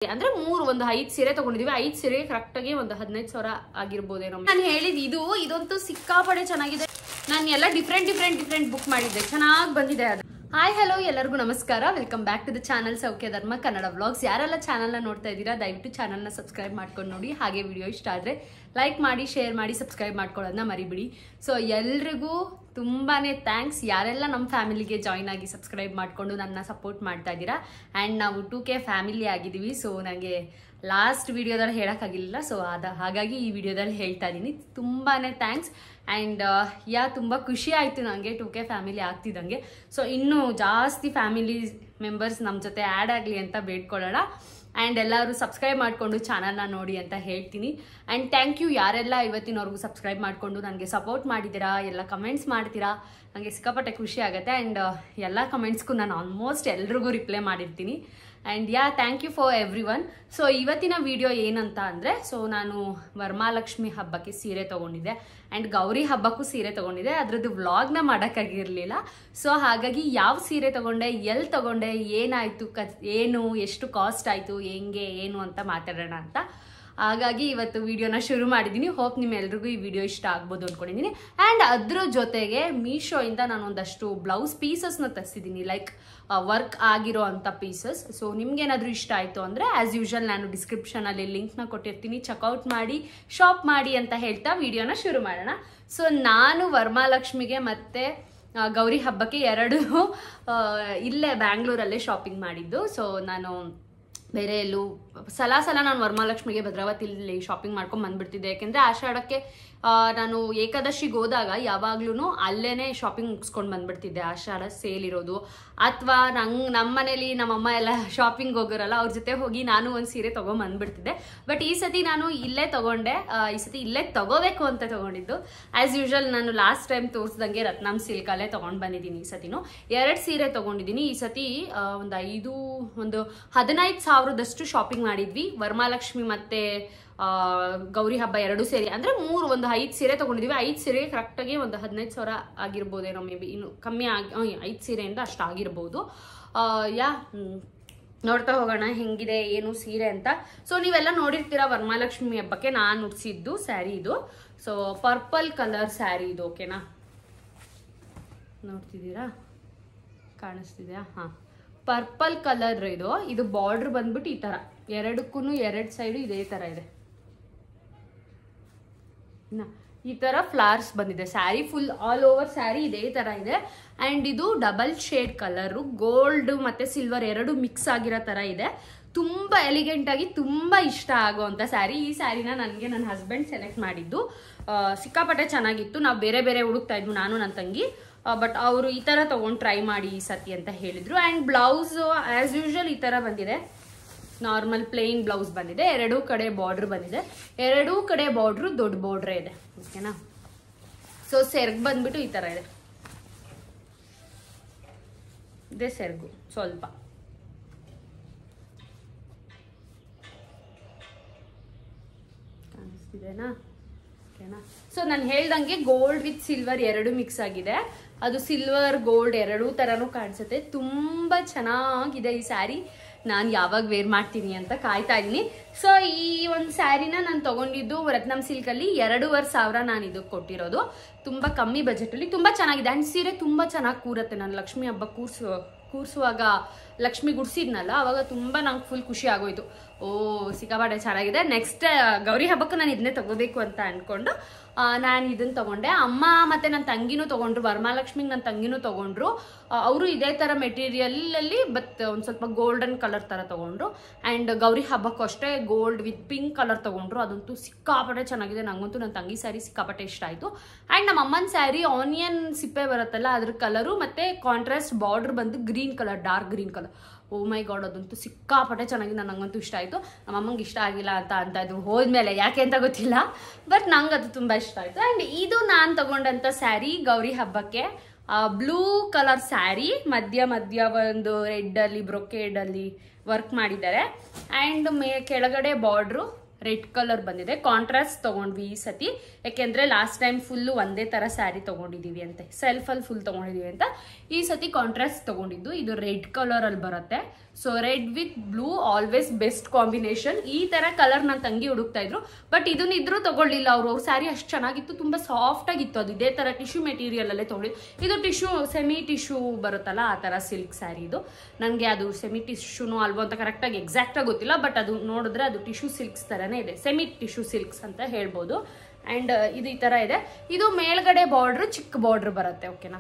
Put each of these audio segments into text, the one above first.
ಅಂದ್ರೆ ಒಂದು 5 ಸೀರೆ ತಗೊಂಡಿದೀವಿ. 5 ಸೀರೆ ಕರೆಕ್ಟ್ ಆಗಿ ಒಂದು 15,000 ಆಗಿರ್ಬೋದೇನೋ. ನಾನು ಹೇಳಿದ್ ಇದಂತೂ ಸಿಕ್ಕಾಪಡೆ ಚೆನ್ನಾಗಿದೆ. ನಾನು ಎಲ್ಲ ಡಿಫ್ರೆಂಟ್ ಬುಕ್ ಮಾಡಿದ್ದೆ, ಚೆನ್ನಾಗಿ ಬಂದಿದೆ ಅದು. ಹಾಯ್ ಹಲೋ ಎಲ್ಲರಿಗೂ ನಮಸ್ಕಾರ, welcome back to the channel Soukhya Dharma Kannada vlogs. ಯಾರೆಲ್ಲ ಚಾನಲ್ನ ನೋಡ್ತಾ ಇದ್ದೀರಾ ದಯವಿಟ್ಟು ಚಾನಲ್ನ ಸಬ್ಸ್ಕ್ರೈಬ್ ಮಾಡ್ಕೊಂಡು ನೋಡಿ. ಹಾಗೆ ವಿಡಿಯೋ ಇಷ್ಟ ಆದರೆ ಲೈಕ್ ಮಾಡಿ, ಶೇರ್ ಮಾಡಿ, ಸಬ್ಸ್ಕ್ರೈಬ್ ಮಾಡ್ಕೊಳ್ಳೋದನ್ನ ಮರಿಬಿಡಿ. ಸೊ ಎಲ್ರಿಗೂ ತುಂಬಾನೇ ಥ್ಯಾಂಕ್ಸ್, ಯಾರೆಲ್ಲ ನಮ್ಮ ಫ್ಯಾಮಿಲಿಗೆ ಜಾಯ್ನ್ ಆಗಿ ಸಬ್ಸ್ಕ್ರೈಬ್ ಮಾಡಿಕೊಂಡು ನನ್ನ ಸಪೋರ್ಟ್ ಮಾಡ್ತಾ ಇದ್ದೀರಾ. ಆ್ಯಂಡ್ ನಾವು 2K ಫ್ಯಾಮಿಲಿ ಆಗಿದ್ದೀವಿ. ಸೊ ನನಗೆ ಲಾಸ್ಟ್ ವಿಡಿಯೋದಲ್ಲಿ ಹೇಳೋಕ್ಕಾಗಿಲ್ಲ, ಸೊ ಹಾಗಾಗಿ ಈ ವಿಡಿಯೋದಲ್ಲಿ ಹೇಳ್ತಾ ಇದ್ದೀನಿ. ತುಂಬಾನೇ ಥ್ಯಾಂಕ್ಸ್. ಆ್ಯಂಡ್ ತುಂಬ ಖುಷಿ ಆಯಿತು ನನಗೆ 2K ಫ್ಯಾಮಿಲಿ ಆಗ್ತಿದ್ದಂಗೆ. ಸೊ ಇನ್ನೂ ಜಾಸ್ತಿ ಫ್ಯಾಮಿಲಿ ಮೆಂಬರ್ಸ್ ನಮ್ಮ ಜೊತೆ ಆ್ಯಡ್ ಆಗಲಿ ಅಂತ ಬೇಡ್ಕೊಳ್ಳೋಣ. ಆ್ಯಂಡ್ ಎಲ್ಲರೂ ಸಬ್ಸ್ಕ್ರೈಬ್ ಮಾಡಿಕೊಂಡು ಚಾನಲ್ನ ನೋಡಿ ಅಂತ ಹೇಳ್ತೀನಿ. ಆ್ಯಂಡ್ ಥ್ಯಾಂಕ್ ಯು ಯಾರೆಲ್ಲ ಇವತ್ತಿನವರೆಗೂ ಸಬ್ಸ್ಕ್ರೈಬ್ ಮಾಡಿಕೊಂಡು ನನಗೆ ಸಪೋರ್ಟ್ ಮಾಡಿದ್ದೀರಾ, ಎಲ್ಲ ಕಮೆಂಟ್ಸ್ ಮಾಡ್ತೀರಾ, ನನಗೆ ಸಿಕ್ಕಾಪಟ್ಟೆ ಖುಷಿ ಆಗುತ್ತೆ. ಆ್ಯಂಡ್ ಎಲ್ಲ ಕಮೆಂಟ್ಸ್ಗೂ ನಾನು ಆಲ್ಮೋಸ್ಟ್ ಎಲ್ರಿಗೂ ರಿಪ್ಲೈ ಮಾಡಿರ್ತೀನಿ. And thank you for everyone. So ಇವತ್ತಿನ ವಿಡಿಯೋ ಏನಂತ ಅಂದರೆ, ಸೊ ನಾನು ವರಮಹಾಲಕ್ಷ್ಮಿ ಹಬ್ಬಕ್ಕೆ ಸೀರೆ ತೊಗೊಂಡಿದ್ದೆ ಆ್ಯಂಡ್ ಗೌರಿ ಹಬ್ಬಕ್ಕೂ ಸೀರೆ ತೊಗೊಂಡಿದ್ದೆ. ಅದರದ್ದು ವ್ಲಾಗ್ನ ಮಾಡೋಕ್ಕಾಗಿರಲಿಲ್ಲ. ಸೊ ಹಾಗಾಗಿ ಯಾವ ಸೀರೆ ತೊಗೊಂಡೆ, ಎಲ್ಲಿ ತೊಗೊಂಡೆ, ಏನಾಯಿತು, ಏನು ಎಷ್ಟು ಕಾಸ್ಟ್ ಆಯಿತು, ಹೆಂಗೆ ಏನು ಅಂತ ಮಾತಾಡೋಣ ಅಂತ. ಹಾಗಾಗಿ ಇವತ್ತು ವಿಡಿಯೋನ ಶುರು ಮಾಡಿದ್ದೀನಿ. ಹೋಪ್ ನಿಮ್ಮೆಲ್ರಿಗೂ ಈ ವಿಡಿಯೋ ಇಷ್ಟ ಆಗ್ಬೋದು ಅಂದ್ಕೊಂಡಿದ್ದೀನಿ. ಆ್ಯಂಡ್ ಅದ್ರ ಜೊತೆಗೆ ಮೀಶೋಯಿಂದ ನಾನು ಒಂದಷ್ಟು ಬ್ಲೌಸ್ ಪೀಸಸ್ನ ತರಿಸಿದ್ದೀನಿ, ಲೈಕ್ ವರ್ಕ್ ಆಗಿರೋ ಅಂಥ ಪೀಸಸ್. ಸೊ ನಿಮ್ಗೇನಾದರೂ ಇಷ್ಟ ಆಯಿತು ಅಂದರೆ ಆ್ಯಸ್ ಯೂಶುವಲ್ ನಾನು ಡಿಸ್ಕ್ರಿಪ್ಷನಲ್ಲಿ ಲಿಂಕ್ನ ಕೊಟ್ಟಿರ್ತೀನಿ, ಚೆಕ್ಔಟ್ ಮಾಡಿ, ಶಾಪ್ ಮಾಡಿ ಅಂತ ಹೇಳ್ತಾ ವಿಡಿಯೋನ ಶುರು ಮಾಡೋಣ. ಸೊ ನಾನು ವರಮಹಾಲಕ್ಷ್ಮಿಗೆ ಮತ್ತು ಗೌರಿ ಹಬ್ಬಕ್ಕೆ ಎರಡೂ ಇಲ್ಲೇ ಬ್ಯಾಂಗ್ಳೂರಲ್ಲೇ ಶಾಪಿಂಗ್ ಮಾಡಿದ್ದು. ಸೊ ನಾನು ಬೇರೆ ಎಲ್ಲೂ ಸಲ ನಾನು ವರಮಹಾಲಕ್ಷ್ಮಿಗೆ ಭದ್ರಾವತಿಲಿ ಶಾಪಿಂಗ್ ಮಾಡ್ಕೊಂಡು ಬಂದ್ಬಿಡ್ತಿದ್ದೆ. ಯಾಕೆಂದರೆ ಆಷಾಢಕ್ಕೆ ನಾನು ಏಕಾದಶಿಗೆ ಹೋದಾಗ ಯಾವಾಗ್ಲೂ ಅಲ್ಲೇ ಶಾಪಿಂಗ್ ಮುಗಿಸ್ಕೊಂಡು ಬಂದ್ಬಿಡ್ತಿದ್ದೆ, ಆಷಾಢ ಸೇಲ್ ಇರೋದು. ಅಥವಾ ನಮ್ಮ ಮನೇಲಿ ನಮ್ಮಮ್ಮ ಎಲ್ಲ ಶಾಪಿಂಗ್ ಹೋಗೋರಲ್ಲ, ಅವ್ರ ಜೊತೆ ಹೋಗಿ ನಾನು ಒಂದು ಸೀರೆ ತೊಗೊಂಬಂದ್ಬಿಡ್ತಿದ್ದೆ. ಬಟ್ ಈ ಸತಿ ನಾನು ಇಲ್ಲೇ ತೊಗೊಂಡೆ, ಈ ಸತಿ ಇಲ್ಲೇ ತೊಗೋಬೇಕು ಅಂತ ತೊಗೊಂಡಿದ್ದು. ಆ್ಯಸ್ ಯೂಶುವಲ್ ನಾನು ಲಾಸ್ಟ್ ಟೈಮ್ ತೋರಿಸ್ದಂಗೆ ರತ್ನಂ ಸಿಲ್ಕಲ್ಲೇ ತೊಗೊಂಡು ಬಂದಿದ್ದೀನಿ. ಈ ಸತಿನೂ 2 ಸೀರೆ ತೊಗೊಂಡಿದ್ದೀನಿ. ಈ ಸತಿ ಒಂದು 15,000ದಷ್ಟು ಶಾಪಿಂಗ್ ಮಾಡಿದ್ವಿ. ವರಮಹಾಲಕ್ಷ್ಮಿ ಮತ್ತು ಗೌರಿ ಹಬ್ಬ 2 ಸೇರಿ ಅಂದರೆ ಒಂದು 5 ಸೀರೆ ತೊಗೊಂಡಿದ್ದೀವಿ. 5 ಸೀರೆ ಕರೆಕ್ಟಾಗಿ ಒಂದು 15,000 ಆಗಿರ್ಬೋದೇನೋ, ಮೇ ಬಿ ಇನ್ನು ಕಮ್ಮಿ 5 ಸೀರೆಯಿಂದ ಅಷ್ಟು ಆಗಿರ್ಬೋದು. ನೋಡ್ತಾ ಹೋಗೋಣ ಹೆಂಗಿದೆ ಏನು ಸೀರೆ ಅಂತ. ಸೊ ನೀವೆಲ್ಲ ನೋಡಿರ್ತೀರ ವರಮಹಾಲಕ್ಷ್ಮಿ ಹಬ್ಬಕ್ಕೆ ನಾನು ಉಡ್ಸಿದ್ದು ಸ್ಯಾರಿ ಇದು. ಸೊ ಪರ್ಪಲ್ ಕಲರ್ ಸ್ಯಾರಿ ಇದು, ಓಕೆನಾ? ನೋಡ್ತಿದ್ದೀರಾ, ಕಾಣಿಸ್ತಿದ್ಯಾ? ಹಾಂ, ಪರ್ಪಲ್ ಕಲರ್ ಇದು ಬಾರ್ಡ್ರ್ ಬಂದ್ಬಿಟ್ಟು ಈ ಥರ ಎರಡಕ್ಕೂ 2 ಸೈಡು ಇದೇ ಥರ ಇದೆ. ಈ ಥರ ಫ್ಲವರ್ಸ್ ಬಂದಿದೆ. Sari full all over sari ಇದೇ ಥರ ಇದೆ. ಆ್ಯಂಡ್ ಇದು ಡಬಲ್ ಶೇಡ್ ಕಲರು, ಗೋಲ್ಡ್ ಮತ್ತು ಸಿಲ್ವರ್ 2 ಮಿಕ್ಸ್ ಆಗಿರೋ ಥರ ಇದೆ. ತುಂಬ ಎಲಿಗೆಂಟಾಗಿ ತುಂಬ ಇಷ್ಟ ಆಗೋವಂಥ ಸ್ಯಾರಿ. ಈ ಸ್ಯಾರಿನ ನನಗೆ ನನ್ನ ಹಸ್ಬೆಂಡ್ ಸೆಲೆಕ್ಟ್ ಮಾಡಿದ್ದು. ಸಿಕ್ಕಾಪಟ್ಟೆ ಚೆನ್ನಾಗಿತ್ತು. ನಾವು ಬೇರೆ ಹುಡುಕ್ತಾ ಇದ್ವು, ನಾನು ನನ್ನ ತಂಗಿ. ಬಟ್ ಅವರು ಈ ಥರ ತೊಗೊಂಡು ಟ್ರೈ ಮಾಡಿ ಈ ಸತಿ ಅಂತ ಹೇಳಿದರು. ಆ್ಯಂಡ್ ಬ್ಲೌಸು ಆ್ಯಸ್ ಯೂಶುವಲ್ ಈ ಥರ ಬಂದಿದೆ, ನಾರ್ಮಲ್ ಪ್ಲೇನ್ ಬ್ಲೌಸ್ ಬಂದಿದೆ. 2 ಕಡೆ ಬಾರ್ಡ್ರ್ ಬಂದಿದೆ. 2 ಕಡೆ ಬಾರ್ಡ್ರು ದೊಡ್ಡ ಬಾರ್ಡ್ರೇ ಇದೆ, ಓಕೆನಾ? ಸೊ ಸೆರ್ಗ್ ಬಂದ್ಬಿಟ್ಟು ಈ ಥರ ಇದೆ, ಇದೇ ಸೆರ್ಗು ಸ್ವಲ್ಪ. ಕಾಣಿಸ್ತಿದೆನಾ? ಓಕೆನಾ? ಸೊ ನಾನು ಹೇಳ್ದಂಗೆ ಗೋಲ್ಡ್ ವಿತ್ ಸಿಲ್ವರ್ 2 ಮಿಕ್ಸ್ ಆಗಿದೆ. ಅದು ಸಿಲ್ವರ್ ಗೋಲ್ಡ್ 2 ಥರನೂ ಕಾಣಿಸುತ್ತೆ. ತುಂಬ ಚೆನ್ನಾಗಿದೆ ಈ ಸ್ಯಾರಿ. ನಾನು ಯಾವಾಗ ವೇರ್ ಮಾಡ್ತೀನಿ ಅಂತ ಕಾಯ್ತಾ ಇದ್ದೀನಿ. ಸೊ ಈ ಒಂದು ಸ್ಯಾರಿನ ನಾನು ತೊಗೊಂಡಿದ್ದು ರತ್ನಂ ಸಿಲ್ಕಲ್ಲಿ 2,500 ನಾನು ಇದಕ್ಕೆ ಕೊಟ್ಟಿರೋದು. ತುಂಬ ಕಮ್ಮಿ ಬಜೆಟಲ್ಲಿ ತುಂಬ ಚೆನ್ನಾಗಿದೆ. ಆ್ಯಂಡ್ ಸೀರೆ ತುಂಬ ಚೆನ್ನಾಗಿ ಕೂರುತ್ತೆ. ನಾನು ಲಕ್ಷ್ಮಿ ಹಬ್ಬ ಕೂರಿಸುವಾಗ ಲಕ್ಷ್ಮಿ ಗುಡ್ಸಿದ್ನಲ್ಲ, ಅವಾಗ ತುಂಬ ನಂಗೆ ಫುಲ್ ಖುಷಿ ಆಗೋಯ್ತು. ಸಿಕ್ಕಾಪಟ್ಟೆ ಚೆನ್ನಾಗಿದೆ. ನೆಕ್ಸ್ಟ್ ಗೌರಿ ಹಬ್ಬಕ್ಕೆ ನಾನು ಇದನ್ನೇ ತೊಗೋಬೇಕು ಅಂತ ಅಂದ್ಕೊಂಡು ನಾನು ಇದನ್ನು ತೊಗೊಂಡೆ. ಅಮ್ಮ ಮತ್ತು ನನ್ನ ತಂಗಿನೂ ತೊಗೊಂಡ್ರು, ವರಮಹಾಲಕ್ಷ್ಮಿಗೆ ನನ್ನ ತಂಗಿನೂ ತೊಗೊಂಡ್ರು. ಅವರು ಇದೇ ಥರ ಮೆಟೀರಿಯಲಲ್ಲಿ ಬಟ್ ಒಂದು ಸ್ವಲ್ಪ ಗೋಲ್ಡನ್ ಕಲರ್ ಥರ ತೊಗೊಂಡ್ರು. ಆ್ಯಂಡ್ ಗೌರಿ ಹಬ್ಬಕ್ಕೂ ಅಷ್ಟೇ ಗೋಲ್ಡ್ ವಿತ್ ಪಿಂಕ್ ಕಲರ್ ತೊಗೊಂಡ್ರು. ಅದಂತೂ ಸಿಕ್ಕಾಪಟ್ಟೆ ಚೆನ್ನಾಗಿದೆ. ನನಗಂತೂ ನನ್ನ ತಂಗಿ ಸ್ಯಾರಿ ಸಿಕ್ಕಾಪಟ್ಟೆ ಇಷ್ಟ ಆಯಿತು. ಆ್ಯಂಡ್ ನಮ್ಮ ಅಮ್ಮನ ಸ್ಯಾರಿ ಆನಿಯನ್ ಸಿಪ್ಪೆ ಬರುತ್ತಲ್ಲ ಅದ್ರ ಕಲರು ಮತ್ತು ಕಾಂಟ್ರಾಸ್ಟ್ ಬಾರ್ಡ್ರ್ ಬಂದು green colour, dark green colour. Oh my god, ಅದಂತೂ ಸಿಕ್ಕಾಪಟ್ಟೆ ಚೆನ್ನಾಗಿದೆ. ನನಗಂತೂ ಇಷ್ಟ ಆಯಿತು. ನಮ್ಮ ಅಮ್ಮಂಗೆ ಇಷ್ಟ ಆಗಿಲ್ಲ ಅಂತ ಇದ್ರು ಹೋದ್ಮೇಲೆ, ಯಾಕೆ ಅಂತ ಗೊತ್ತಿಲ್ಲ, ಬಟ್ ನಂಗೆ ಅದು ತುಂಬ ಇಷ್ಟ ಆಯಿತು. ಆ್ಯಂಡ್ ಇದು ನಾನು ತಗೊಂಡಂಥ ಸ್ಯಾರಿ ಗೌರಿ ಹಬ್ಬಕ್ಕೆ ಬ್ಲೂ ಕಲರ್ ಸ್ಯಾರಿ, ಮಧ್ಯ ಒಂದು ರೆಡ್ಡಲ್ಲಿ ಬ್ರೊಕೇಡಲ್ಲಿ ವರ್ಕ್ ಮಾಡಿದ್ದಾರೆ. ಆ್ಯಂಡ್ ಕೆಳಗಡೆ ಬಾರ್ಡ್ರು ರೆಡ್ ಕಲರ್ ಬಂದಿದೆ. ಕಾಂಟ್ರಾಸ್ಟ್ ತಗೊಂಡ್ವಿ ಈ ಸತಿ, ಯಾಕೆಂದ್ರೆ ಲಾಸ್ಟ್ ಟೈಮ್ ಫುಲ್ ಒಂದೇ ತರ ಸ್ಯಾರಿ ತಗೊಂಡಿದೀವಿ ಅಂತೆ, ಸೆಲ್ಫ್ ಅಲ್ಲಿ ಫುಲ್ ತಗೊಂಡಿದೀವಿ ಅಂತ ಈ ಸತಿ ಕಾಂಟ್ರಾಸ್ಟ್ ತಗೊಂಡಿದ್ದು. ಇದು ರೆಡ್ ಕಲರ್ ಅಲ್ಲಿ ಬರುತ್ತೆ. So red with blue always best combination. ಈ ತರ ಕಲರ್ ನನ್ನ ತಂಗಿ ಹುಡುಕ್ತಾ ಇದ್ರು, ಬಟ್ ಇದನ್ನ ಇದ್ರೂ ತಗೊಳ್ಳಿಲ್ಲ ಅವ್ರು ಸ್ಯಾರಿ ಅಷ್ಟು ಚೆನ್ನಾಗಿತ್ತು, ತುಂಬಾ ಸಾಫ್ಟ್ ಆಗಿತ್ತು. ಅದು ಇದೇ ತರ ಟಿಶ್ಯೂ ಮೆಟೀರಿಯಲ್ ಅಲ್ಲೇ ತಗೊಂಡಿದ್ದು. ಇದು ಟಿಶ್ಯೂ ಸೆಮಿ ಟಿಶ್ಯೂ ಬರುತ್ತಲ್ಲ ಆ ತರ ಸಿಲ್ಕ್ ಸ್ಯಾರಿ ಇದು. ನನಗೆ ಅದು ಸೆಮಿ ಟಿಶ್ಯೂನೋ ಅಲ್ವೋ ಅಂತ ಕರೆಕ್ಟಾಗಿ ಎಕ್ಸಾಕ್ಟ್ ಆಗಿ ಗೊತ್ತಿಲ್ಲ, ಬಟ್ ಅದು ನೋಡಿದ್ರೆ ಅದು ಟಿಶ್ಯೂ ಸಿಲ್ಕ್ಸ್ ತರನೇ ಇದೆ, ಸೆಮಿ ಟಿಶ್ಯೂ ಸಿಲ್ಕ್ಸ್ ಅಂತ ಹೇಳ್ಬೋದು. ಅಂಡ್ ಇದು ಈ ತರ ಇದೆ. ಇದು ಮೇಲ್ಗಡೆ ಬಾರ್ಡರ್ ಚಿಕ್ಕ ಬಾರ್ಡರ್ ಬರುತ್ತೆ. ಓಕೆನಾ,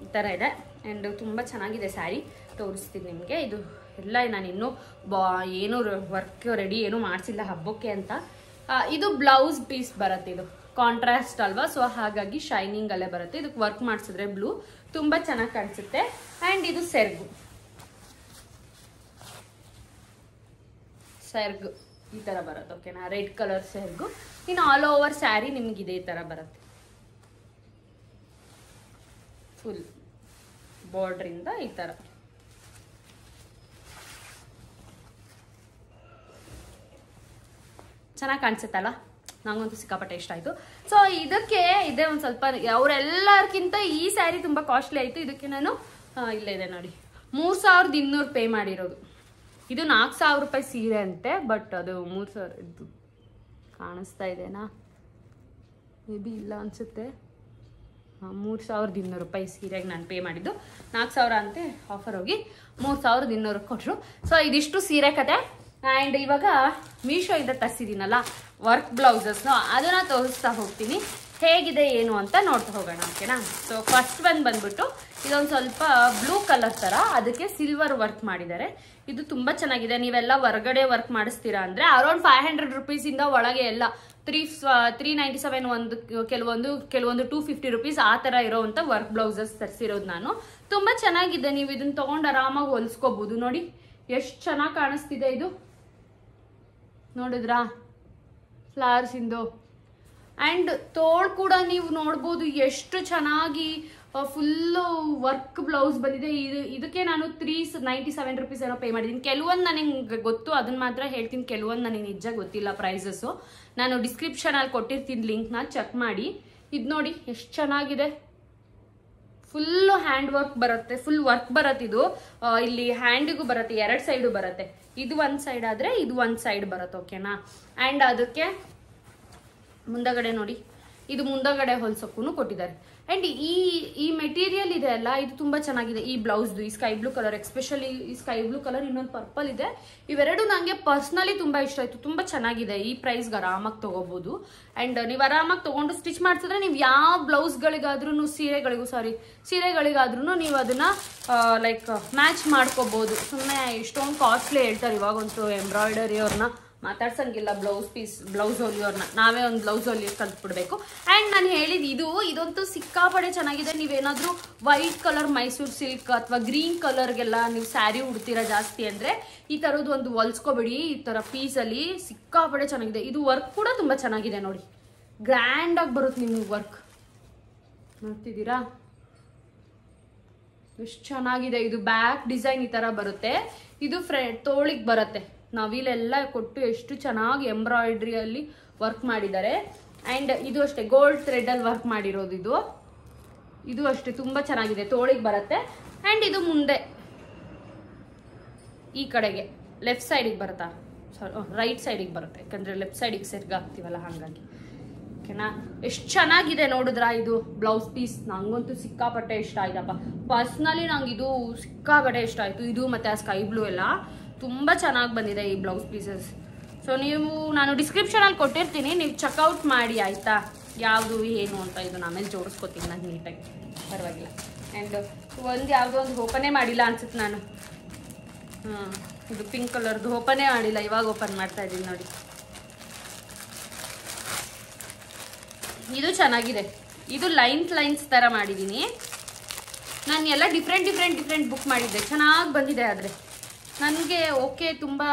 ಈ ತರ ಇದೆ. ಅಂಡ್ ತುಂಬಾ ಚೆನ್ನಾಗಿದೆ ಸ್ಯಾರಿ, ತೋರಿಸ್ತೀನಿ ನಿಮಗೆ. ಇದು ಎಲ್ಲ ನಾನು ಇನ್ನೂ ಏನು ವರ್ಕ್ ರೆಡಿ ಏನು ಮಾಡಿಸಿಲ್ಲ ಹಬ್ಬಕ್ಕೆ ಅಂತ. ಇದು ಬ್ಲೌಸ್ ಪೀಸ್ ಬರುತ್ತೆ, ಇದು ಕಾಂಟ್ರಾಸ್ಟ್ ಅಲ್ವಾ, ಸೊ ಹಾಗಾಗಿ ಶೈನಿಂಗ್ ಅಲ್ಲೇ ಬರುತ್ತೆ. ಇದಕ್ಕೆ ವರ್ಕ್ ಮಾಡಿಸಿದ್ರೆ ಬ್ಲೂ ತುಂಬಾ ಚೆನ್ನಾಗಿ ಕಾಣಿಸುತ್ತೆ. ಅಂಡ್ ಇದು ಸೆರ್ಗು ಈ ತರ ಬರುತ್ತೆ. ಓಕೆನಾ, ರೆಡ್ ಕಲರ್ ಸೆರ್ಗು. ಇನ್ನು ಆಲ್ ಓವರ್ ಸ್ಯಾರಿ ನಿಮ್ಗೆ ಇದೇ ತರ ಬರುತ್ತೆ, ಫುಲ್ ಬಾರ್ಡರ್ ಇಂದ ಈ ತರ. ಚೆನ್ನಾಗಿ ಕಾಣಿಸುತ್ತಲ್ಲ, ನಂಗಂತೂ ಸಿಕ್ಕಾಪಟ್ಟೆ ಇಷ್ಟ ಆಯ್ತು. ಸೊ ಇದಕ್ಕೆ ಇದೇ ಒಂದು ಸ್ವಲ್ಪ ಅವರೆಲ್ಲರಿಗಿಂತ ಈ ಸ್ಯಾರಿ ತುಂಬಾ ಕಾಸ್ಟ್ಲಿ ಆಯ್ತು. ಇದಕ್ಕೆ ನಾನು ಇಲ್ಲೇ ಇದೆ ನೋಡಿ 3200 ಪೇ ಮಾಡಿರೋದು. ಇದು 4000 ರೂಪಾಯಿ ಸೀರೆ ಅಂತೆ, ಬಟ್ ಅದು 3000 ಇದ್ದು ಕಾಣಿಸ್ತಾ ಇದೆನಾ, ಮೇ ಬಿ ಇಲ್ಲ ಅನ್ಸುತ್ತೆ. 3200 ರೂಪಾಯಿ ಸೀರೆಗೆ ನಾನು ಪೇ ಮಾಡಿದ್ದು. 4000 ಅಂತೆ ಆಫರ್ ಹೋಗಿ 3200 ಕೊಟ್ಟರು. ಸೊ ಇದಿಷ್ಟು ಸೀರೆ ಕತೆ. ಆ್ಯಂಡ್ ಇವಾಗ ಮೀಶೋ ಇಂದ ತರಿಸಿದ್ದೀನಲ್ಲ ವರ್ಕ್ ಬ್ಲೌಸಸ್ನ, ಅದನ್ನ ತೋರಿಸ್ತಾ ಹೋಗ್ತೀನಿ ಹೇಗಿದೆ ಏನು ಅಂತ ನೋಡ್ತಾ ಹೋಗೋಣ. ಓಕೆನಾ, ಸೊ ಫಸ್ಟ್ ಬಂದ್ಬಿಟ್ಟು ಇದೊಂದು ಸ್ವಲ್ಪ ಬ್ಲೂ ಕಲರ್ ತರ, ಅದಕ್ಕೆ ಸಿಲ್ವರ್ ವರ್ಕ್ ಮಾಡಿದ್ದಾರೆ. ಇದು ತುಂಬಾ ಚೆನ್ನಾಗಿದೆ. ನೀವೆಲ್ಲ ಹೊರಗಡೆ ವರ್ಕ್ ಮಾಡಿಸ್ತೀರಾ ಅಂದ್ರೆ ಅರೌಂಡ್ 500 ರುಪೀಸಿಂದ ಒಳಗೆ ಎಲ್ಲ 397 ಒಂದು ಕೆಲವೊಂದು 250 ರುಪೀಸ್ ಆ ತರ ಇರೋವಂಥ ವರ್ಕ್ ಬ್ಲೌಸಸ್ ತರಿಸಿರೋದು ನಾನು. ತುಂಬಾ ಚೆನ್ನಾಗಿದೆ. ನೀವು ಇದನ್ನ ತಗೊಂಡು ಆರಾಮಾಗಿ ಹೊಲ್ಸ್ಕೋಬಹುದು. ನೋಡಿ ಎಷ್ಟು ಚೆನ್ನಾಗಿ ಕಾಣಿಸ್ತಿದೆ ಇದು, ನೋಡಿದ್ರಾ ಫ್ಲವರ್ಸ್ ಇಂದು. ಅಂಡ್ ತೋಳ್ ಕೂಡ ನೀವು ನೋಡ್ಬೋದು ಎಷ್ಟು ಚೆನ್ನಾಗಿ ಫುಲ್ಲು ವರ್ಕ್ ಬ್ಲೌಸ್ ಬಂದಿದೆ. ಇದಕ್ಕೆ ನಾನು 397 ರುಪೀಸ್ ಏನೋ ಪೇ ಮಾಡಿದ್ದೀನಿ. ಕೆಲವೊಂದು ನನಗೆ ಗೊತ್ತು, ಅದನ್ನ ಮಾತ್ರ ಹೇಳ್ತೀನಿ. ಕೆಲವೊಂದು ನನಗೆ ನಿಜ ಗೊತ್ತಿಲ್ಲ ಪ್ರೈಸಸ್ಸು. ನಾನು ಡಿಸ್ಕ್ರಿಪ್ಷನ್ ಅಲ್ಲಿ ಕೊಟ್ಟಿರ್ತೀನಿ ಲಿಂಕ್ನ, ಚೆಕ್ ಮಾಡಿ. ಇದು ನೋಡಿ ಎಷ್ಟು ಚೆನ್ನಾಗಿದೆ, ಫುಲ್ ಹ್ಯಾಂಡ್ ವರ್ಕ್ ಬರುತ್ತೆ, ಫುಲ್ ವರ್ಕ್ ಬರುತ್ತೆ. ಇದು ಇಲ್ಲಿ ಹ್ಯಾಂಡಿಗೂ ಬರುತ್ತೆ, 2 ಸೈಡು ಬರುತ್ತೆ. ಇದು ಒಂದು ಸೈಡ್ ಆದ್ರೆ ಇದು ಒಂದು ಸೈಡ್ ಬರುತ್ತೆ. ಓಕೆನಾ, ಅಂಡ್ ಅದಕ್ಕೆ ಮುಂದಗಡೆ ನೋಡಿ, ಇದು ಮುಂದಗಡೆ ಹೊಲ್ಸಕ್ಕೂ ಕೊಟ್ಟಿದ್ದಾರೆ. ಅಂಡ್ ಈ ಮೆಟೀರಿಯಲ್ ಇದೆ ಅಲ್ಲ, ಇದು ತುಂಬಾ ಚೆನ್ನಾಗಿದೆ. ಈ ಬ್ಲೌಸ್ದು ಈ ಸ್ಕೈ ಬ್ಲೂ ಕಲರ್, ಎಸ್ಪೆಷಲಿ ಈ ಸ್ಕೈ ಬ್ಲೂ ಕಲರ್, ಇನ್ನೊಂದು ಪರ್ಪಲ್ ಇದೆ. ಇವೆರಡು ನಂಗೆ ಪರ್ಸನಲಿ ತುಂಬಾ ಇಷ್ಟ ಆಯ್ತು. ತುಂಬಾ ಚೆನ್ನಾಗಿದೆ. ಈ ಪ್ರೈಸ್ಗೆ ಆರಾಮಾಗಿ ತಗೋಬಹುದು. ಅಂಡ್ ನೀವು ಆರಾಮಾಗಿ ತಗೊಂಡು ಸ್ಟಿಚ್ ಮಾಡಿಸಿದ್ರೆ ನೀವು ಯಾವ ಬ್ಲೌಸ್ಗಳಿಗಾದ್ರೂ ಸೀರೆಗಳಿಗಾದ್ರೂ ನೀವು ಅದನ್ನ ಲೈಕ್ ಮ್ಯಾಚ್ ಮಾಡ್ಕೋಬಹುದು. ಸುಮ್ಮನೆ ಇಷ್ಟೊಂದು ಕಾಸ್ಟ್ಲಿ ಹೇಳ್ತಾರೆ ಇವಾಗಂತೂ ಎಂಬ್ರಾಯ್ಡರಿ ಅವ್ರನ್ನ ಮಾತಾಡ್ಸಂಗಿಲ್ಲ. ಬ್ಲೌಸ್ ಹೊಲಿಯೋರ್ನ ನಾವೇ ಒಂದು ಬ್ಲೌಸ್ ಹೊಲಿ ಕಲ್ತ್ಬಿಡ್ಬೇಕು. ಅಂಡ್ ನಾನು ಹೇಳಿದ್ದು ಇದಂತೂ ಸಿಕ್ಕಾಪಡೆ ಚೆನ್ನಾಗಿದೆ. ನೀವೇನಾದ್ರೂ ವೈಟ್ ಕಲರ್ ಮೈಸೂರು ಸಿಲ್ಕ್ ಅಥವಾ ಗ್ರೀನ್ ಕಲರ್ಗೆಲ್ಲ ನೀವು ಸ್ಯಾರಿ ಉಡ್ತೀರಾ ಜಾಸ್ತಿ ಅಂದ್ರೆ ಈ ತರದ್ದು ಒಂದು ಹೊಲ್ಸ್ಕೊಬಿಡಿ. ಈ ತರ ಪೀಸಲ್ಲಿ ಸಿಕ್ಕಾಪಡೆ ಚೆನ್ನಾಗಿದೆ. ಇದು ವರ್ಕ್ ಕೂಡ ತುಂಬಾ ಚೆನ್ನಾಗಿದೆ. ನೋಡಿ ಗ್ರ್ಯಾಂಡ್ ಆಗಿ ಬರುತ್ತೆ ನಿಮ್ಗೆ ವರ್ಕ್, ನೋಡ್ತಿದ್ದೀರಾ ಎಷ್ಟು ಚೆನ್ನಾಗಿದೆ. ಇದು ಬ್ಯಾಕ್ ಡಿಸೈನ್ ಈ ತರ ಬರುತ್ತೆ. ಇದು ತೋಳಿಗೆ ಬರುತ್ತೆ. ನವಿಲೆಲ್ಲ ಕೊಟ್ಟು ಎಷ್ಟು ಚೆನ್ನಾಗಿ ಎಂಬ್ರಾಯ್ಡ್ರಿಯಲ್ಲಿ ವರ್ಕ್ ಮಾಡಿದ್ದಾರೆ. ಅಂಡ್ ಇದು ಅಷ್ಟೇ ಗೋಲ್ಡ್ ಥ್ರೆಡ್ ಅಲ್ಲಿ ವರ್ಕ್ ಮಾಡಿರೋದು. ಇದು ಅಷ್ಟೇ ತುಂಬಾ ಚೆನ್ನಾಗಿದೆ, ತೋಳಿಗೆ ಬರುತ್ತೆ. ಅಂಡ್ ಇದು ಮುಂದೆ ಈ ಕಡೆಗೆ ಲೆಫ್ಟ್ ಸೈಡಿಗೆ ಬರುತ್ತಾ, ರೈಟ್ ಸೈಡಿಗೆ ಬರುತ್ತೆ, ಯಾಕಂದ್ರೆ ಲೆಫ್ಟ್ ಸೈಡಿಗೆ ಸೆರ್ಗಾಗ್ತೀವಲ್ಲ ಹಾಗಾಗಿ. ಓಕೆನಾ, ಎಷ್ಟು ಚೆನ್ನಾಗಿದೆ ನೋಡಿದ್ರಾ. ಇದು ಬ್ಲೌಸ್ ಪೀಸ್ ನಂಗಂತೂ ಸಿಕ್ಕಾಪಟ್ಟೆ ಇಷ್ಟ ಆಯ್ತಪ್ಪ. ಪರ್ಸ್ನಲಿ ನಂಗೆ ಇದು ಸಿಕ್ಕಾಪಟ್ಟೆ ಇಷ್ಟ ಆಯ್ತು. ಇದು ಮತ್ತೆ ಆ ಸ್ಕೈ ಬ್ಲೂ ಎಲ್ಲ ತುಂಬಾ ಚೆನ್ನಾಗಿ ಬಂದಿದೆ ಈ ಬ್ಲೌಸ್ ಪೀಸಸ್. ಸೊ ನಾನು ಡಿಸ್ಕ್ರಿಪ್ಷನ್ ಅಲ್ಲಿ ಕೊಟ್ಟಿರ್ತೀನಿ, ನೀವು ಚೆಕ್ಔಟ್ ಮಾಡಿ ಆಯ್ತಾ, ಯಾವುದು ಏನು ಅಂತ. ಇದು ಆಮೇಲೆ ಜೋಡಿಸ್ಕೊತೀನಿ ನಾನು ನೀಟಾಗಿ, ಪರವಾಗಿಲ್ಲ. ಆ್ಯಂಡ್ ಯಾವುದೋ ಒಂದು ಓಪನೇ ಮಾಡಿಲ್ಲ ಅನ್ಸುತ್ತೆ ನಾನು. ಇದು ಪಿಂಕ್ ಕಲರ್ದು ಓಪನೇ ಮಾಡಿಲ್ಲ, ಇವಾಗ ಓಪನ್ ಮಾಡ್ತಾ ಇದ್ದೀನಿ ನೋಡಿ. ಇದು ಚೆನ್ನಾಗಿದೆ. ಇದು ಲೈನ್ಸ್ ತರ ಮಾಡಿದ್ದೀನಿ ನಾನು. ಎಲ್ಲ ಡಿಫ್ರೆಂಟ್ ಬುಕ್ ಮಾಡಿದ್ದೆ, ಚೆನ್ನಾಗಿ ಬಂದಿದೆ. ಆದರೆ ನನಗೆ ಓಕೆ ತುಂಬ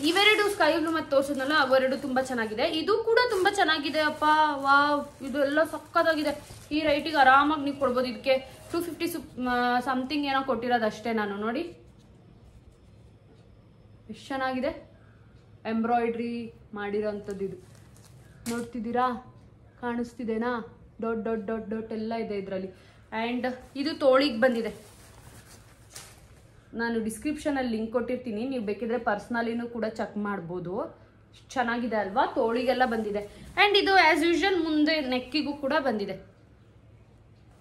ಇವೆರಡು ಸ್ಕೈ ಬ್ಲೂ ಮತ್ತು ತೋರಿಸಿದ್ನಲ್ಲ ಅವೆರಡು ತುಂಬ ಚೆನ್ನಾಗಿದೆ. ಇದು ಕೂಡ ತುಂಬ ಚೆನ್ನಾಗಿದೆ ಅಪ್ಪ. ವಾವ್, ಇದು ಎಲ್ಲ ಸಕ್ಕತ್ತಾಗಿದೆ. ಈ ರೈಟಿಗೆ ಆರಾಮಾಗಿ ನೀವು ಕೊಡ್ಬೋದು. ಇದಕ್ಕೆ 250 ಸಮಥಿಂಗ್ ಏನೋ ಕೊಟ್ಟಿರೋದು ಅಷ್ಟೇ ನಾನು. ನೋಡಿ ಎಷ್ಟು ಚೆನ್ನಾಗಿದೆ, ಎಂಬ್ರಾಯ್ಡ್ರಿ ಮಾಡಿರೋಂಥದ್ದು ಇದು. ನೋಡ್ತಿದ್ದೀರಾ, ಕಾಣಿಸ್ತಿದೆನಾ? ಡಾಟ್ ಡಾಟ್ ಡಾಟ್ ಡಾಟ್ ಎಲ್ಲ ಇದೆ ಇದರಲ್ಲಿ. ಆ್ಯಂಡ್ ಇದು ತೋಳಿಗೆ ಬಂದಿದೆ. ನಾನು ಡಿಸ್ಕ್ರಿಪ್ಷನಲ್ಲಿ ಲಿಂಕ್ ಕೊಟ್ಟಿರ್ತೀನಿ, ನೀವು ಬೇಕಿದ್ರೆ ಪರ್ಸ್ನಲಿನೂ ಕೂಡ ಚೆಕ್ ಮಾಡ್ಬೋದು. ಚೆನ್ನಾಗಿದೆ ಅಲ್ವಾ? ತೋಳಿಗೆಲ್ಲ ಬಂದಿದೆ. ಆ್ಯಂಡ್ ಇದು ಆ್ಯಸ್ ಯೂಶುವಲ್ ಮುಂದೆ ನೆಕ್ಕಿಗೂ ಕೂಡ ಬಂದಿದೆ.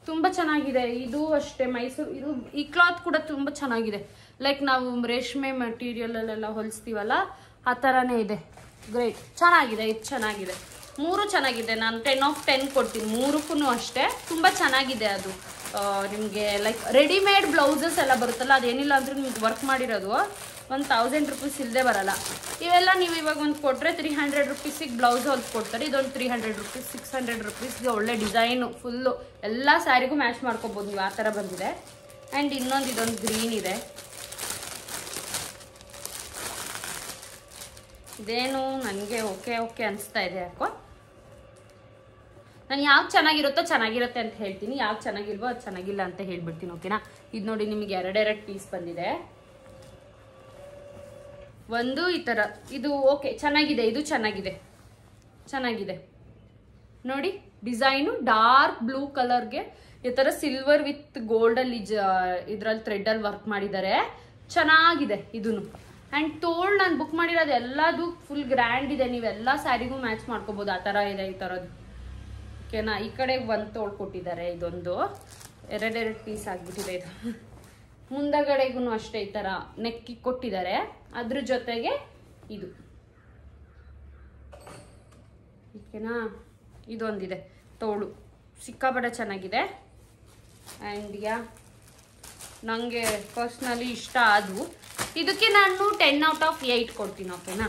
ತುಂಬ ಚೆನ್ನಾಗಿದೆ. ಇದು ಅಷ್ಟೇ ಮೈಸೂರು. ಇದು ಈ ಕ್ಲಾತ್ ಕೂಡ ತುಂಬ ಚೆನ್ನಾಗಿದೆ. ಲೈಕ್ ನಾವು ರೇಷ್ಮೆ ಮೆಟೀರಿಯಲಲ್ಲೆಲ್ಲ ಹೊಲಿಸ್ತೀವಲ್ಲ ಆ ಥರನೇ ಇದೆ. ಗ್ರೇಟ್, ಚೆನ್ನಾಗಿದೆ. ಇದು ಚೆನ್ನಾಗಿದೆ. 3 ಚೆನ್ನಾಗಿದೆ. ನಾನು 10 of 10 ಕೊಡ್ತೀನಿ. 3ಕ್ಕೂ ಅಷ್ಟೇ ತುಂಬ ಚೆನ್ನಾಗಿದೆ. ಅದು ನಿಮಗೆ ಲೈಕ್ ರೆಡಿಮೇಡ್ ಬ್ಲೌಸಸ್ ಎಲ್ಲ ಬರುತ್ತಲ್ಲ, ಅದೇನಿಲ್ಲ ಅಂದ್ರೆ ನಿಮ್ಗೆ ವರ್ಕ್ ಮಾಡಿರೋದು 1000 ರೂಪೀಸ್ ಇಲ್ಲದೆ ಬರಲ್ಲ. ಇವೆಲ್ಲ ನೀವು ಇವಾಗ ಒಂದು ಕೊಟ್ಟರೆ 300 ರೂಪೀಸಿಗೆ ಬ್ಲೌಸ್ ಹೊಲ್ದು ಕೊಡ್ತಾರೆ. ಇದೊಂದು 300 ರೂಪೀಸ್, 600 ರೂಪೀಸ್ಗೆ ಒಳ್ಳೆ ಡಿಸೈನು ಫುಲ್ಲು ಎಲ್ಲ ಸ್ಯಾರಿಗೂ ಮ್ಯಾಚ್ ಮಾಡ್ಕೋಬೋದು ನೀವು. ಆ ಥರ ಬಂದಿದೆ. ಆ್ಯಂಡ್ ಇನ್ನೊಂದು ಇದೊಂದು ಗ್ರೀನ್ ಇದೆ. ಇದೇನು ನನಗೆ ಓಕೆ ಅನಿಸ್ತಾ ಇದೆ ಯಾಕೋ. ನಾನು ಯಾವ್ದು ಚೆನ್ನಾಗಿರುತ್ತೆ ಅಂತ ಹೇಳ್ತೀನಿ, ಯಾವ್ದು ಚೆನ್ನಾಗಿಲ್ವೋ ಅದು ಚೆನ್ನಾಗಿಲ್ಲ ಅಂತ ಹೇಳ್ಬಿಡ್ತೀನಿ. ಓಕೆನಾ? ಇದು ನೋಡಿ, ನಿಮಗೆ ಎರಡೆರಡು ಪೀಸ್ ಬಂದಿದೆ. ಒಂದು ಈ ಥರ, ಇದು ಓಕೆ ಚೆನ್ನಾಗಿದೆ. ಇದು ಚೆನ್ನಾಗಿದೆ ನೋಡಿ. ಡಿಸೈನು ಡಾರ್ಕ್ ಬ್ಲೂ ಕಲರ್ಗೆ ಈ ಥರ ಸಿಲ್ವರ್ ವಿತ್ ಗೋಲ್ಡಲ್ಲಿ ಇದ್ರಲ್ಲಿ ಥ್ರೆಡ್ಡಲ್ಲಿ ವರ್ಕ್ ಮಾಡಿದ್ದಾರೆ. ಚೆನ್ನಾಗಿದೆ ಇದೂ. ಆ್ಯಂಡ್ ತೋಳು ನಾನು ಬುಕ್ ಮಾಡಿರೋದು ಎಲ್ಲದು ಫುಲ್ ಗ್ರ್ಯಾಂಡ್ ಇದೆ. ನೀವೆಲ್ಲ ಸ್ಯಾರಿಗೂ ಮ್ಯಾಚ್ ಮಾಡ್ಕೋಬೋದು. ಆ ಥರ ಇದೆ ಈ ಥರದ್ದು. ಓಕೆನಾ? ಈ ಕಡೆ ಒಂದು ತೋಳು ಕೊಟ್ಟಿದ್ದಾರೆ. ಇದೊಂದು ಎರಡೆರಡು ಪೀಸ್ ಆಗಿಬಿಟ್ಟಿದೆ ಇದು. ಮುಂದಗಡೆಗೂ ಅಷ್ಟೇ ಈ ಥರ ನೆಕ್ಕಿ ಕೊಟ್ಟಿದ್ದಾರೆ. ಅದ್ರ ಜೊತೆಗೆ ಇದು ಓಕೆನಾ? ಇದೊಂದಿದೆ ತೋಳು. ಸಿಕ್ಕಾಪಟ್ಟೆ ಚೆನ್ನಾಗಿದೆ. ಆ್ಯಂಡ್ ನನಗೆ ಪರ್ಸ್ನಲಿ ಇಷ್ಟ ಆದವು. ಇದಕ್ಕೆ ನಾನು 10 out of 8 ಕೊಡ್ತೀನಿ. ಓಕೆನಾ?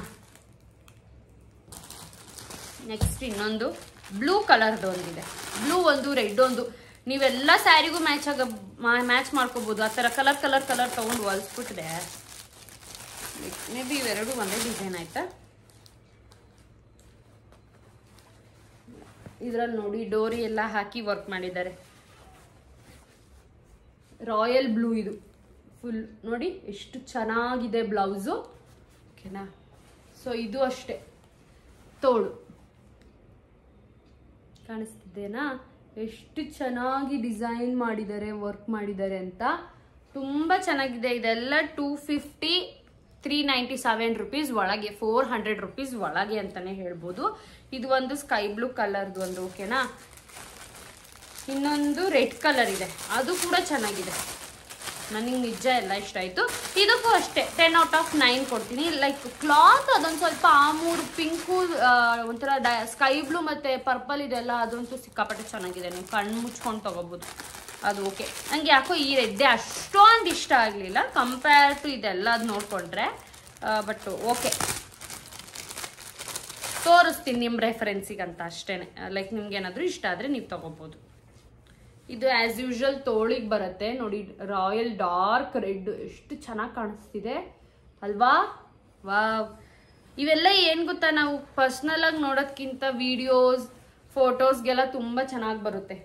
ನೆಕ್ಸ್ಟ್ ಇನ್ನೊಂದು ಬ್ಲೂ ಕಲರ್ದು ಒಂದಿದೆ. ಬ್ಲೂ ಒಂದು, ರೆಡ್ ಒಂದು. ನೀವೆಲ್ಲ ಸ್ಯಾರಿಗೂ ಮ್ಯಾಚ್ ಮಾಡ್ಕೋಬೋದು. ಆ ಥರ ಕಲರ್ ತೊಗೊಂಡು ಹೊಲಿಸ್ಬಿಟ್ಟಿದೆ. ಮೇ ಬಿ ಇವೆರಡು ಒಂದೇ ಡಿಸೈನ್ ಆಯ್ತಾ? ಇದರಲ್ಲಿ ನೋಡಿ ಡೋರಿ ಎಲ್ಲ ಹಾಕಿ ವರ್ಕ್ ಮಾಡಿದ್ದಾರೆ. ರಾಯಲ್ ಬ್ಲೂ ಇದು ಫುಲ್. ನೋಡಿ ಎಷ್ಟು ಚೆನ್ನಾಗಿದೆ ಬ್ಲೌಸು. ಓಕೆನಾ? ಸೊ ಇದು ಅಷ್ಟೇ ತೋಳು. ಕಾಣಿಸ್ತಿದ್ದೇನಾ ಎಷ್ಟು ಚೆನ್ನಾಗಿ ಡಿಸೈನ್ ಮಾಡಿದ್ದಾರೆ, ವರ್ಕ್ ಮಾಡಿದ್ದಾರೆ ಅಂತ. ತುಂಬ ಚೆನ್ನಾಗಿದೆ. ಇದೆಲ್ಲ 250 397 ರೂಪೀಸ್ ಒಳಗೆ, 400 ರೂಪೀಸ್ ಒಳಗೆ ಅಂತಾನೆ ಹೇಳ್ಬೋದು. ಇದು ಒಂದು ಸ್ಕೈ ಬ್ಲೂ ಕಲರ್ದು ಒಂದು. ಓಕೆನಾ? ಇನ್ನೊಂದು ರೆಡ್ ಕಲರ್ ಇದೆ, ಅದು ಕೂಡ ಚೆನ್ನಾಗಿದೆ. ನನಗೆ ನಿಜ ಎಲ್ಲ ಇಷ್ಟ ಆಯಿತು. ಇದಕ್ಕೂ ಅಷ್ಟೇ 10 out of 9 ಕೊಡ್ತೀನಿ. ಲೈಕ್ ಕ್ಲಾತ್ ಅದೊಂದು ಸ್ವಲ್ಪ ಆಮೂರು ಪಿಂಕು, ಒಂಥರ ಸ್ಕೈ ಬ್ಲೂ ಮತ್ತು ಪರ್ಪಲ್ ಇದೆಲ್ಲ, ಅದಂತೂ ಸಿಕ್ಕಾಪಟ್ಟೆ ಚೆನ್ನಾಗಿದೆ. ನೀವು ಕಣ್ಣು ಮುಚ್ಕೊಂಡು ತೊಗೋಬೋದು. ಅದು ಓಕೆ. ನನಗೆ ಯಾಕೋ ಈ ರೆಡ್ಡೆ ಅಷ್ಟೊಂದು ಇಷ್ಟ ಆಗಲಿಲ್ಲ ಕಂಪೇರ್ ಟು ಇದೆಲ್ಲ ಅದು ನೋಡಿಕೊಂಡ್ರೆ. ಬಟ್ ಓಕೆ, ತೋರಿಸ್ತೀನಿ ನಿಮ್ಮ ರೆಫರೆನ್ಸಿಗಂತ ಅಷ್ಟೇ. ಲೈಕ್ ನಿಮ್ಗೇನಾದರೂ ಇಷ್ಟ ಆದರೆ ನೀವು ತೊಗೋಬೋದು. ಇದು ಆ್ಯಸ್ ಯೂಶುವಲ್ ತೋಳಿಗೆ ಬರುತ್ತೆ. ನೋಡಿ ರಾಯಲ್ ಡಾರ್ಕ್ ರೆಡ್ ಎಷ್ಟು ಚೆನ್ನಾಗಿ ಕಾಣಿಸ್ತಿದೆ ಅಲ್ವಾ? ವಾವ್! ಇವೆಲ್ಲ ಏನು ಗೊತ್ತಾ, ನಾವು ಪರ್ಸ್ನಲಾಗಿ ನೋಡೋದ್ಕಿಂತ ವಿಡಿಯೋಸ್ ಫೋಟೋಸ್ಗೆಲ್ಲ ತುಂಬ ಚೆನ್ನಾಗಿ ಬರುತ್ತೆ.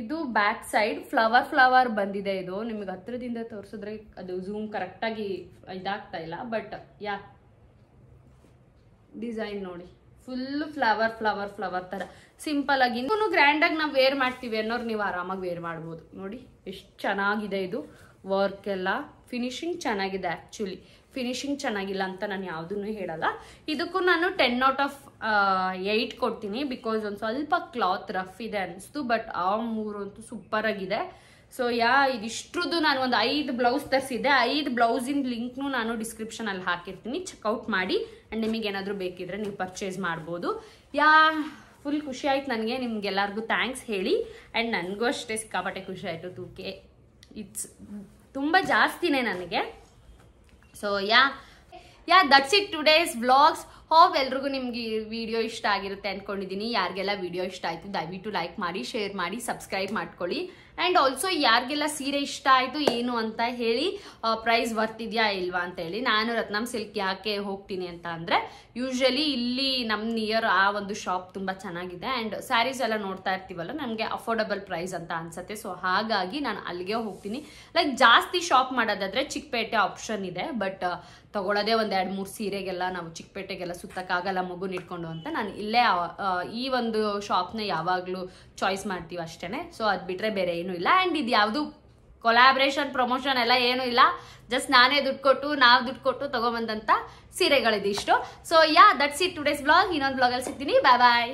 ಇದು ಬ್ಯಾಕ್ ಸೈಡ್ ಫ್ಲವರ್ ಬಂದಿದೆ. ಇದು ನಿಮಗೆ ಹತ್ರದಿಂದ ತೋರಿಸಿದ್ರೆ ಅದು ಝೂಮ್ ಕರೆಕ್ಟಾಗಿ ಇದಾಗ್ತಾ ಇಲ್ಲ. ಬಟ್ ಡಿಸೈನ್ ನೋಡಿ, ಫುಲ್ ಫ್ಲವರ್ ಥರ ಸಿಂಪಲ್ ಆಗಿ. ಇನ್ನೂ ಗ್ರ್ಯಾಂಡಾಗಿ ನಾವು ವೇರ್ ಮಾಡ್ತೀವಿ ಅನ್ನೋರು ನೀವು ಆರಾಮಾಗಿ ವೇರ್ ಮಾಡ್ಬೋದು. ನೋಡಿ ಎಷ್ಟು ಚೆನ್ನಾಗಿದೆ ಇದು ವರ್ಕ್ ಎಲ್ಲ. ಫಿನಿಶಿಂಗ್ ಚೆನ್ನಾಗಿದೆ. ಆ್ಯಕ್ಚುಲಿ ಫಿನಿಶಿಂಗ್ ಚೆನ್ನಾಗಿಲ್ಲ ಅಂತ ನಾನು ಯಾವುದನ್ನು ಹೇಳಲ್ಲ. ಇದಕ್ಕೂ ನಾನು 10 out of 8 ಕೊಡ್ತೀನಿ. ಬಿಕಾಸ್ ಒಂದು ಸ್ವಲ್ಪ ಕ್ಲಾತ್ ರಫ್ ಇದೆ ಅನಿಸ್ತು. ಬಟ್ ಆ 3 ಅಂತೂ ಸೂಪರ್ ಆಗಿದೆ. ಸೊ ಇದಿಷ್ಟ್ರದ್ದು ನಾನು ಒಂದು 5 ಬ್ಲೌಸ್ ತರಿಸಿದ್ದೆ. 5 ಬ್ಲೌಸಿನ ಲಿಂಕ್ನು ನಾನು ಡಿಸ್ಕ್ರಿಪ್ಷನಲ್ಲಿ ಹಾಕಿರ್ತೀನಿ, ಚೆಕ್ಔಟ್ ಮಾಡಿ. ಆ್ಯಂಡ್ ನಿಮಗೇನಾದರೂ ಬೇಕಿದ್ರೆ ನೀವು ಪರ್ಚೇಸ್ ಮಾಡ್ಬೋದು. ಫುಲ್ ಖುಷಿ ಆಯ್ತು ನನಗೆ. ನಿಮ್ಗೆಲ್ಲರಿಗೂ ಥ್ಯಾಂಕ್ಸ್ ಹೇಳಿ. ಆ್ಯಂಡ್ ನನಗೂ ಅಷ್ಟೇ ಸಿಕ್ಕಾಪಟ್ಟೆ ಖುಷಿ ಆಯಿತು. 2K ಇಟ್ಸ್ ತುಂಬ ಜಾಸ್ತಿನೇ ನನಗೆ. So that's it today's vlogs. Hope ಎಲ್ರಿಗೂ ನಿಮ್ಗೆ ಈ ವಿಡಿಯೋ ಇಷ್ಟ ಆಗಿರುತ್ತೆ ಅಂದ್ಕೊಂಡಿದ್ದೀನಿ. ಯಾರಿಗೆಲ್ಲ ವಿಡಿಯೋ ಇಷ್ಟ ಆಯಿತು ದಯವಿಟ್ಟು ಲೈಕ್ ಮಾಡಿ, ಶೇರ್ ಮಾಡಿ, ಸಬ್ಸ್ಕ್ರೈಬ್ ಮಾಡ್ಕೊಳ್ಳಿ. ಆ್ಯಂಡ್ ಆಲ್ಸೋ ಯಾರಿಗೆಲ್ಲ ಸೀರೆ ಇಷ್ಟ ಆಯಿತು ಏನು ಅಂತ ಹೇಳಿ, ಪ್ರೈಸ್ ವರ್ತ್ ಇದೆಯಾ ಇಲ್ವಾ ಅಂತ ಹೇಳಿ. ನಾನು ರತ್ನಂ ಸಿಲ್ಕ್ ಯಾಕೆ ಹೋಗ್ತೀನಿ ಅಂತ ಅಂದರೆ, ಯೂಶಲಿ ಇಲ್ಲಿ ನಮ್ಮ ನಿಯರ್ ಆ ಒಂದು ಶಾಪ್ ತುಂಬ ಚೆನ್ನಾಗಿದೆ ಆ್ಯಂಡ್ ಸ್ಯಾರೀಸ್ ಎಲ್ಲ ನೋಡ್ತಾ ಇರ್ತೀವಲ್ಲ, ನಮಗೆ ಅಫೋರ್ಡಬಲ್ ಪ್ರೈಸ್ ಅಂತ ಅನ್ಸುತ್ತೆ. ಸೊ ಹಾಗಾಗಿ ನಾನು ಅಲ್ಲಿಗೆ ಹೋಗ್ತೀನಿ. ಲೈಕ್ ಜಾಸ್ತಿ ಶಾಪ್ ಮಾಡೋದಾದ್ರೆ ಚಿಕ್ಕಪೇಟೆ ಆಪ್ಷನ್ ಇದೆ, ಬಟ್ ತಗೊಳ್ಳೋದೇ ಒಂದು 2-3 ಸೀರೆಗೆಲ್ಲ ನಾವು ಚಿಕ್ಕಪೇಟೆಗೆಲ್ಲ ಸುತ್ತಕ್ಕಾಗಲ್ಲ ಮಗುನ ಇಟ್ಕೊಂಡು ಅಂತ ನಾನು ಇಲ್ಲೇ ಈ ಒಂದು ಶಾಪ್ನ ಯಾವಾಗಲೂ ಚಾಯ್ಸ್ ಮಾಡ್ತೀವಿ ಅಷ್ಟೇ. ಸೊ ಅದು ಬಿಟ್ಟರೆ ಬೇರೆ ಏನೂ ಇಲ್ಲ. ಆ್ಯಂಡ್ ಇದು ಯಾವುದು ಕೊಲಾಬ್ರೇಷನ್ ಪ್ರಮೋಷನ್ ಎಲ್ಲ ಏನೂ ಇಲ್ಲ, ಜಸ್ಟ್ ನಾನೇ ನಾವು ದುಡ್ಡು ಕೊಟ್ಟು ತಗೊಂಬಂದಂಥ ಸೀರೆಗಳಿದಿಷ್ಟು. So yeah, that's it today's blog. ಇನ್ನೊಂದು ಬ್ಲಾಗಲ್ಲಿ ಸಿಗ್ತೀನಿ. ಬಾಯ್ ಬಾಯ್.